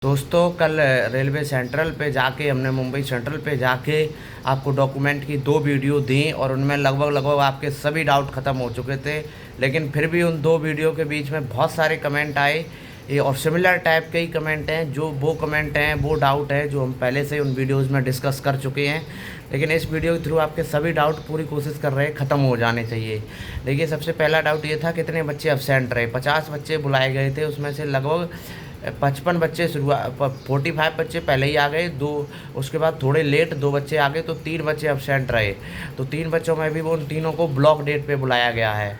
दोस्तों कल railway central पे जाके हमने मुंबई सेंट्रल पे जाके आपको डॉक्यूमेंट की 2 वीडियो दी और उनमें लगभग लगभग आपके सभी डाउट ख़त्म हो चुके थे। लेकिन फिर भी उन 2 वीडियो के बीच में बहुत सारे कमेंट आए ये और सिमिलर टाइप के ही कमेंट हैं। जो वो कमेंट हैं वो डाउट है जो हम पहले से उन वीडियोज़ में डिस्कस कर चुके हैं। लेकिन इस वीडियो के थ्रू आपके सभी डाउट पूरी कोशिश कर रहे हैं ख़त्म हो जाने चाहिए। देखिए, सबसे पहला डाउट ये था कितने बच्चे अब्सेंट रहे। 50 बच्चे बुलाए गए थे, उसमें से लगभग 55 बच्चे 45 बच्चे पहले ही आ गए। दो उसके बाद थोड़े लेट 2 बच्चे आ गए, तो 3 बच्चे अब्सेंट रहे। तो 3 बच्चों में भी वो उन तीनों को ब्लॉक डेट पे बुलाया गया है।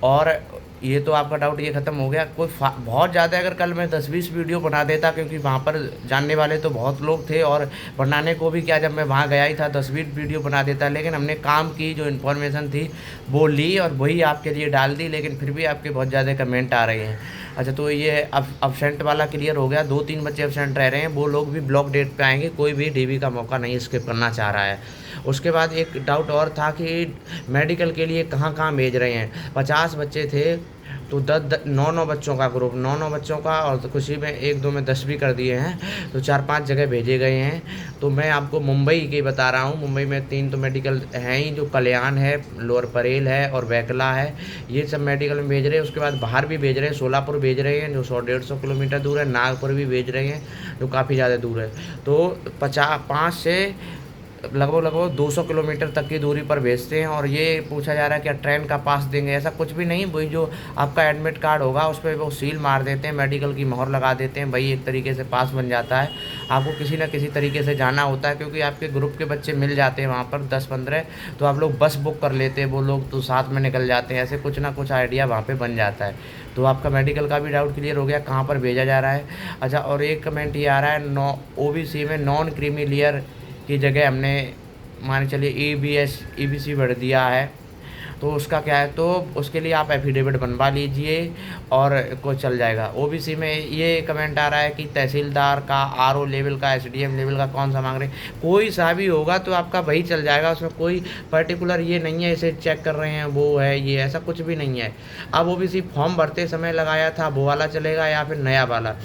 और ये तो आपका डाउट ये ख़त्म हो गया। बहुत ज़्यादा अगर कल मैं 10-20 वीडियो बना देता, क्योंकि वहाँ पर जानने वाले तो बहुत लोग थे और बनाने को भी क्या, जब मैं वहाँ गया ही था 10-20 वीडियो बना देता। लेकिन हमने काम की जो इन्फॉर्मेशन थी वो ली और वही आपके लिए डाल दी। लेकिन फिर भी आपके बहुत ज़्यादा कमेंट आ रहे हैं। अच्छा, तो ये अब अब्सेंट वाला क्लियर हो गया। 2-3 बच्चे अब्सेंट रह रहे हैं, वो लोग भी ब्लॉक डेट पे आएंगे। कोई भी डीबी का मौका नहीं स्किप करना चाह रहा है। उसके बाद एक डाउट और था कि मेडिकल के लिए कहाँ कहाँ भेज रहे हैं। 50 बच्चे थे, तो 9 बच्चों का ग्रुप, 9 बच्चों का, और तो कुछ ही में 1-2 में 10 भी कर दिए हैं, तो 4-5 जगह भेजे गए हैं। तो मैं आपको मुंबई की बता रहा हूँ। मुंबई में 3 तो मेडिकल हैं ही, जो कल्याण है, लोअर परेल है और वैकला है। ये सब मेडिकल में भेज रहे हैं। उसके बाद बाहर भी भेज रहे हैं, सोलापुर भेज रहे हैं जो 100-150 किलोमीटर दूर है। नागपुर भी भेज रहे हैं जो काफ़ी ज़्यादा दूर है। तो 5 से लगभग 200 किलोमीटर तक की दूरी पर भेजते हैं। और ये पूछा जा रहा है क्या ट्रेन का पास देंगे। ऐसा कुछ भी नहीं। वही जो आपका एडमिट कार्ड होगा उस पर वो सील मार देते हैं, मेडिकल की मोहर लगा देते हैं, वही एक तरीके से पास बन जाता है। आपको किसी न किसी तरीके से जाना होता है, क्योंकि आपके ग्रुप के बच्चे मिल जाते हैं वहाँ पर 10-15, तो आप लोग बस बुक कर लेते हैं, वो लोग तो साथ में निकल जाते हैं। ऐसे कुछ ना कुछ आइडिया वहाँ पर बन जाता है। तो आपका मेडिकल का भी डाउट क्लियर हो गया कहाँ पर भेजा जा रहा है। अच्छा, और एक कमेंट ये आ रहा है, OBC में नॉन क्रीमी लेयर की जगह हमने मान चलिए EBC भर दिया है, तो उसका क्या है, तो उसके लिए आप एफिडेविट बनवा लीजिए और को चल जाएगा। OBC में ये कमेंट आ रहा है कि तहसीलदार का, RO लेवल का, SDM लेवल का कौन सा मांग रहे हैं। कोई सा भी होगा तो आपका वही चल जाएगा। उसमें कोई पर्टिकुलर ये नहीं है इसे चेक कर रहे हैं वो है, ये ऐसा कुछ भी नहीं है। अब OBC फॉर्म भरते समय लगाया था वो वाला चलेगा या फिर नया वाला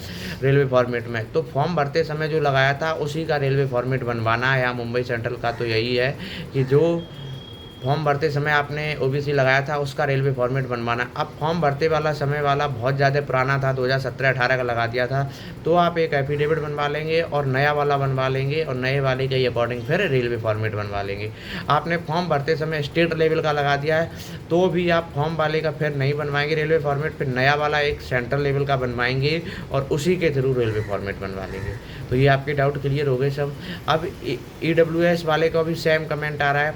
रेलवे फॉर्मेट में। तो फॉर्म भरते समय जो लगाया था उसी का रेलवे फॉर्मेट बनवाना है। यहाँ मुंबई सेंट्रल का तो यही है कि जो फॉर्म भरते समय आपने OBC लगाया था उसका रेलवे फॉर्मेट बनवाना। अब फॉर्म भरते वाला समय वाला बहुत ज़्यादा पुराना था, 2017-18 का लगा दिया था, तो आप एक एफिडेविट बनवा लेंगे और नया वाला बनवा लेंगे और नए वाले के अकॉर्डिंग फिर रेलवे फॉर्मेट बनवा लेंगे। आपने फॉर्म भरते समय स्टेट लेवल का लगा दिया है, तो भी आप फॉर्म वाले का फिर नहीं बनवाएंगे रेलवे फॉर्मेट, फिर नया वाला एक सेंट्रल लेवल का बनवाएंगे और उसी के थ्रू रेलवे फॉर्मेट बनवा लेंगे। तो ये आपके डाउट क्लियर हो गए सब। अब EWS वाले का भी सेम कमेंट आ रहा है,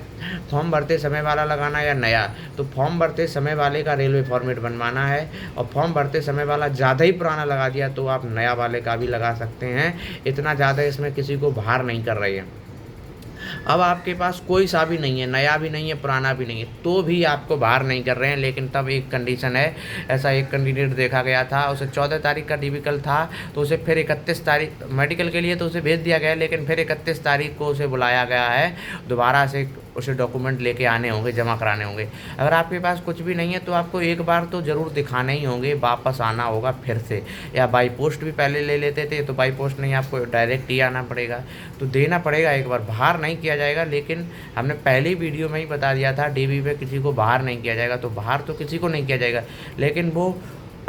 फॉर्म भरते समय वाला लगाना या नया। तो फॉर्म भरते समय वाले का रेलवे फॉर्मेट बनवाना है, और फॉर्म भरते समय वाला ज़्यादा ही पुराना लगा दिया तो आप नया वाले का भी लगा सकते हैं। इतना ज़्यादा इसमें किसी को बाहर नहीं कर रही है। अब आपके पास कोई सा भी नहीं है, नया भी नहीं है, पुराना भी नहीं है, तो भी आपको बाहर नहीं कर रहे हैं। लेकिन तब एक कंडीशन है, ऐसा एक कैंडिडेट देखा गया था, उसे 14 तारीख का डिफिकल्ट था, तो उसे फिर 31 तारीख मेडिकल के लिए तो उसे भेज दिया गया, लेकिन फिर 31 तारीख को उसे बुलाया गया है। दोबारा से उसे डॉक्यूमेंट लेके आने होंगे, जमा कराने होंगे। अगर आपके पास कुछ भी नहीं है तो आपको एक बार तो ज़रूर दिखाने ही होंगे, वापस आना होगा फिर से। या बाई पोस्ट भी पहले ले लेते थे, तो बाई पोस्ट नहीं, आपको डायरेक्ट ही आना पड़ेगा, तो देना पड़ेगा एक बार। बाहर नहीं किया जाएगा, लेकिन हमने पहली वीडियो में ही बता दिया था DB पे किसी को बाहर नहीं किया जाएगा। तो बाहर तो किसी को नहीं किया जाएगा, लेकिन वो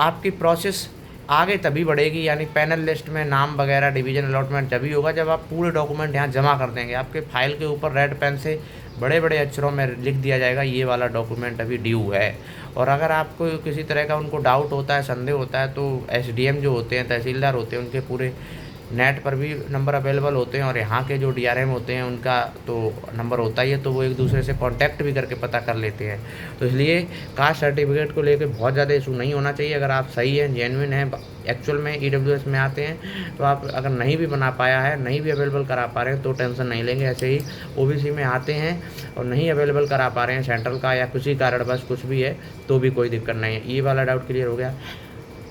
आपकी प्रोसेस आगे तभी बढ़ेगी, यानी पैनल लिस्ट में नाम वगैरह डिवीज़न अलॉटमेंट तभी होगा जब आप पूरे डॉक्यूमेंट यहाँ जमा कर देंगे। आपके फाइल के ऊपर रेड पेन से बड़े बड़े अक्षरों में लिख दिया जाएगा ये वाला डॉक्यूमेंट अभी ड्यू है। और अगर आपको किसी तरह का उनको डाउट होता है, संदेह होता है, तो SDM जो होते हैं, तहसीलदार होते हैं, उनके पूरे नेट पर भी नंबर अवेलेबल होते हैं, और यहाँ के जो DRM होते हैं उनका तो नंबर होता ही है, तो वो एक दूसरे से कांटेक्ट भी करके पता कर लेते हैं। तो इसलिए कास्ट सर्टिफिकेट को लेकर बहुत ज़्यादा इशू नहीं होना चाहिए। अगर आप सही हैं, जेन्युइन हैं, एक्चुअल में EWS में आते हैं, तो आप अगर नहीं भी बना पाया है, नहीं भी अवेलेबल करा पा रहे हैं, तो टेंशन नहीं लेंगे। ऐसे ही OBC में आते हैं और नहीं अवेलेबल करा पा रहे हैं सेंट्रल का, या किसी कारणवश कुछ भी है, तो भी कोई दिक्कत नहीं है। ये वाला डाउट क्लियर हो गया।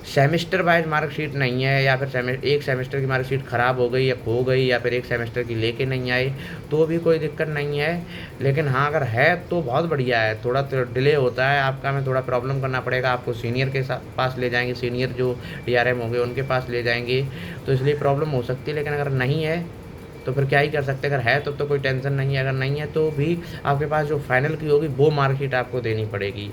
सेमेस्टर वाइज मार्कशीट नहीं है, या फिर एक सेमेस्टर की मार्कशीट ख़राब हो गई या खो गई, या फिर एक सेमेस्टर की लेके नहीं आए, तो भी कोई दिक्कत नहीं है। लेकिन हाँ, अगर है तो बहुत बढ़िया है। थोड़ा तो डिले होता है आपका, में थोड़ा प्रॉब्लम करना पड़ेगा आपको, सीनियर के पास ले जाएंगे, सीनियर जो DRM होंगे उनके पास ले जाएंगे, तो इसलिए प्रॉब्लम हो सकती है। लेकिन अगर नहीं है तो फिर क्या ही कर सकते हैं। अगर है तो कोई टेंशन नहीं है, अगर नहीं है तो भी आपके पास जो फाइनल की होगी वो मार्कशीट आपको देनी पड़ेगी।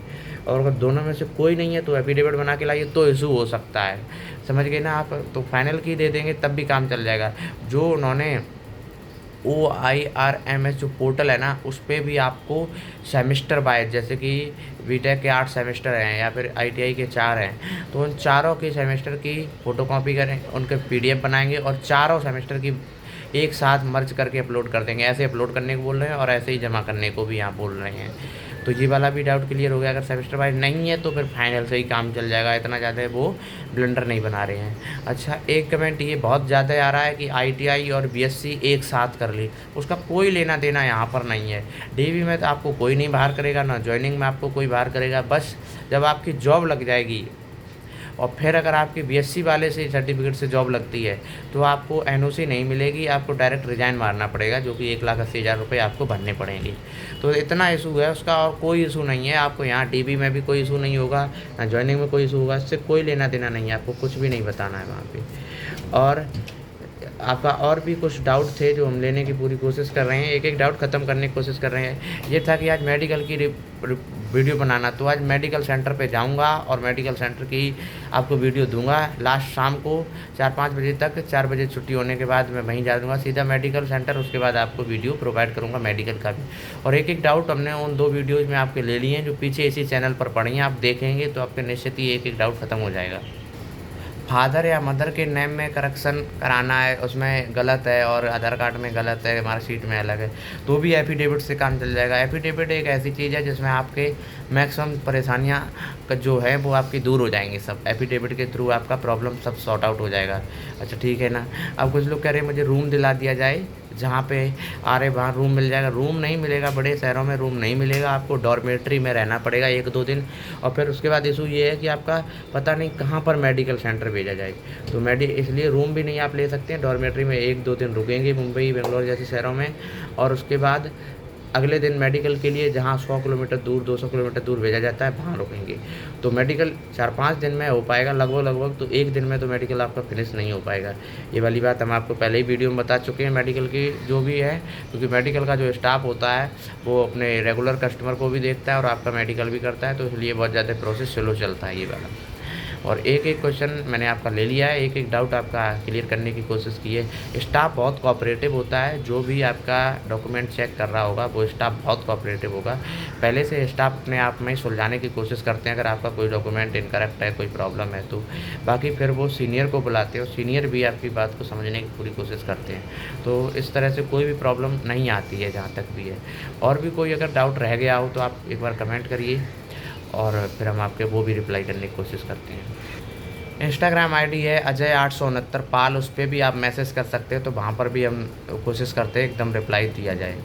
और अगर दोनों में से कोई नहीं है तो एफिडेविट बना के लाइए, तो इशू हो सकता है, समझ गए ना आप। तो फाइनल की दे देंगे तब भी काम चल जाएगा। जो उन्होंने OIRMS जो पोर्टल है ना, उस पर भी आपको सेमेस्टर वाइज, जैसे कि बीटेक के 8 सेमेस्टर हैं या फिर ITI के 4 हैं, तो उन चारों के सेमेस्टर की फ़ोटोकॉपी करें, उनके PDF बनाएंगे और चारों सेमेस्टर की एक साथ मर्ज करके अपलोड कर देंगे। ऐसे अपलोड करने को बोल रहे हैं और ऐसे ही जमा करने को भी यहाँ बोल रहे हैं। तो ये वाला भी डाउट क्लियर हो गया। अगर सेमेस्टर वाइज नहीं है तो फिर फाइनल से ही काम चल जाएगा, इतना ज़्यादा वो ब्लंडर नहीं बना रहे हैं। अच्छा, एक कमेंट ये बहुत ज़्यादा आ रहा है कि ITI और BSc एक साथ कर ली, उसका कोई लेना देना यहाँ पर नहीं है। DV में तो आपको कोई नहीं बाहर करेगा, ना ज्वाइनिंग में आपको कोई बाहर करेगा। बस जब आपकी जॉब लग जाएगी और फिर अगर आपकी BSc वाले से सर्टिफिकेट से जॉब लगती है तो आपको NOC नहीं मिलेगी, आपको डायरेक्ट रिजाइन मारना पड़ेगा, जो कि 1,80,000 रुपये आपको भरने पड़ेंगे। तो इतना इशू है उसका, और कोई इशू नहीं है। आपको यहाँ DB में भी कोई इशू नहीं होगा, ना ज्वाइनिंग में कोई इशू होगा, इससे कोई लेना देना नहीं है, आपको कुछ भी नहीं बताना है वहाँ पर। और आपका और भी कुछ डाउट थे जो हम लेने की पूरी कोशिश कर रहे हैं, एक एक डाउट ख़त्म करने की कोशिश कर रहे हैं। ये था कि आज मेडिकल की वीडियो बनाना, तो आज मेडिकल सेंटर पे जाऊंगा और मेडिकल सेंटर की आपको वीडियो दूंगा लास्ट शाम को 4-5 बजे तक। 4 बजे छुट्टी होने के बाद मैं वहीं जा दूँगा सीधा मेडिकल सेंटर, उसके बाद आपको वीडियो प्रोवाइड करूँगा मेडिकल का भी। और एक एक डाउट हमने उन 2 वीडियोज़ में आपके ले लिए हैं, जो पीछे इसी चैनल पर पड़ी हैं, आप देखेंगे तो आपके निश्चित ही एक एक डाउट ख़त्म हो जाएगा। फादर या मदर के नेम में करेक्शन कराना है, उसमें गलत है और आधार कार्ड में गलत है, मार्कशीट में अलग है, तो भी एफिडेविट से काम चल जाएगा। एफिडेविट एक ऐसी चीज़ है जिसमें आपके मैक्सिमम परेशानियां का जो है वो आपकी दूर हो जाएंगी। सब एफिडेविट के थ्रू आपका प्रॉब्लम सब सॉर्ट आउट हो जाएगा। अच्छा ठीक है ना। अब कुछ लोग कह रहे हैं मुझे रूम दिला दिया जाए, जहाँ पे आ रहे वहाँ रूम मिल जाएगा। रूम नहीं मिलेगा, बड़े शहरों में रूम नहीं मिलेगा, आपको डॉर्मेट्री में रहना पड़ेगा 1-2 दिन। और फिर उसके बाद इशू ये है कि आपका पता नहीं कहाँ पर मेडिकल सेंटर भेजा जाए, तो इसलिए रूम भी नहीं आप ले सकते हैं। डॉर्मेट्री में 1-2 दिन रुकेंगे मुंबई, बेंगलोर जैसे शहरों में, और उसके बाद अगले दिन मेडिकल के लिए जहाँ 100 किलोमीटर दूर, 200 किलोमीटर दूर भेजा जाता है, वहाँ रुकेंगे। तो मेडिकल 4-5 दिन में हो पाएगा लगभग, तो 1 दिन में तो मेडिकल आपका फिनिश नहीं हो पाएगा। ये वाली बात हम आपको पहले ही वीडियो में बता चुके हैं मेडिकल की जो भी है, क्योंकि मेडिकल का जो स्टाफ होता है वो अपने रेगुलर कस्टमर को भी देखता है और आपका मेडिकल भी करता है, तो इसलिए बहुत ज़्यादा प्रोसेस स्लो चलता है ये वाला। और एक एक क्वेश्चन मैंने आपका ले लिया है, एक एक डाउट आपका क्लियर करने की कोशिश की है। स्टाफ बहुत कोऑपरेटिव होता है, जो भी आपका डॉक्यूमेंट चेक कर रहा होगा वो स्टाफ बहुत कोऑपरेटिव होगा। पहले से स्टाफ अपने आप में सुलझाने की कोशिश करते हैं अगर आपका कोई डॉक्यूमेंट इनकरेक्ट है, कोई प्रॉब्लम है तो। बाकी फिर वो सीनियर को बुलाते हैं और सीनियर भी आपकी बात को समझने की पूरी कोशिश करते हैं। तो इस तरह से कोई भी प्रॉब्लम नहीं आती है जहाँ तक भी है। और भी कोई अगर डाउट रह गया हो तो आप एक बार कमेंट करिए और फिर हम आपके वो भी रिप्लाई करने की कोशिश करते हैं। इंस्टाग्राम आईडी है अजय869 पाल, उस पर भी आप मैसेज कर सकते हैं, तो वहाँ पर भी हम कोशिश करते हैं एकदम रिप्लाई दिया जाए।